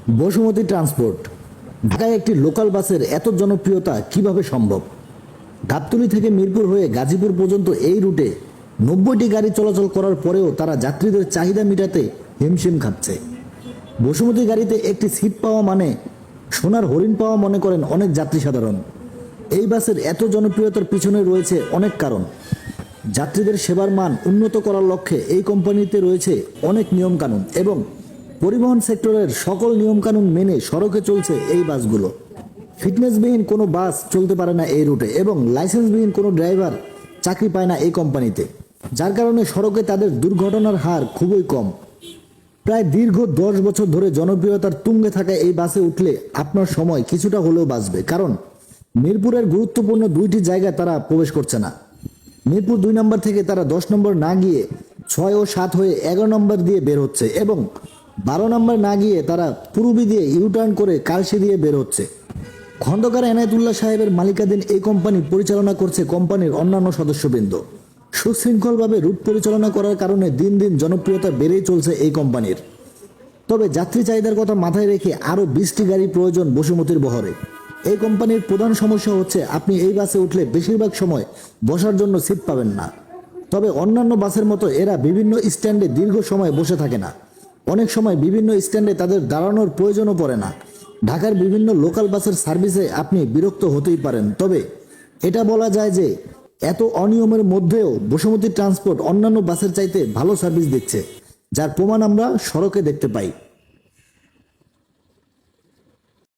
বসুমতী transport ঢাকায় একটি local বাসের এত জনপ্রিয়তা কিভাবে সম্ভব? গাবতলী থেকে মিরপুর হয়ে গাজীপুর পর্যন্ত এই রুটে 90টি গাড়ি চলাচল করার পরেও তারা যাত্রীদের চাহিদা মেটাতে হিমশিম খাচ্ছে। বসুমতী গাড়িতে একটি সিট পাওয়া মানে সোনার হরিণ পাওয়া মনে করেন অনেক যাত্রী সাধারণ। এই বাসের এত জনপ্রিয়তার পিছনে রয়েছে অনেক কারণ। যাত্রীদের সেবার মান উন্নত করার লক্ষ্যে এই কোম্পানিতে রয়েছে অনেক নিয়মকানুন এবং পরিবহন সেক্টরের সকল নিয়মকানুন মেনে সড়কে চলছে এই বাসগুলো। ফিটনেসবিহীন কোনো বাস চলতে পারে না এই রুটে এবং লাইসেন্সবিহীন কোনো ড্রাইভার চাকরি পায় না এই কোম্পানিতে, যার কারণে সড়কে তাদের দুর্ঘটনার হার খুবই কম। প্রায় দীর্ঘ 10 বছর ধরে জনপ্রিয়তার তুঙ্গে থাকা এই বাসে উঠলে আপনার সময় কিছুটা হলেও বাঁচবে, কারণ মিরপুরের গুরুত্বপূর্ণ 2টি জায়গায় তারা প্রবেশ করছে না। মিরপুর 2 নম্বর থেকে তারা 10 নম্বর না গিয়ে 6 ও 7 হয়ে 11 নম্বর দিয়ে বের হচ্ছে এবং 12 নম্বর না গিয়ে তারা পূর্বী দিয়ে ইউটার্ন করে কালশি দিয়ে বের হচ্ছে। খন্দকার এনায়েতুল্লাহ সাহেবের মালিকাধীন এই কোম্পানি পরিচালনা করছে কোম্পানির অন্যান্য সদস্যবৃন্দ। সুশৃঙ্খলভাবে রুট পরিচালনা করার কারণে দিন দিন জনপ্রিয়তা বেড়েই চলছে এই কোম্পানির। তবে যাত্রী চাহিদার কথা মাথায় রেখে আরও 20টি গাড়ি প্রয়োজন বসুমতীর বহরে। এই কোম্পানির প্রধান সমস্যা হচ্ছে আপনি এই বাসে উঠলে বেশিরভাগ সময় বসার জন্য সিট পাবেন না। তবে অন্যান্য বাসের মতো এরা বিভিন্ন স্ট্যান্ডে দীর্ঘ সময় বসে থাকে না। অনেক সময় বিভিন্ন স্ট্যান্ডে তাদের দাঁড়ানোর প্রয়োজনও পড়ে না। ঢাকার বিভিন্ন লোকাল বাসের সার্ভিসে আপনি বিরক্ত হতেই পারেন, তবে এটা বলা যায় যে এত অনিয়মের মধ্যেও বসুমতী ট্রান্সপোর্ট অন্যান্য বাসের চাইতে ভালো সার্ভিস দিচ্ছে, যার প্রমাণ আমরা সড়কে দেখতে পাই।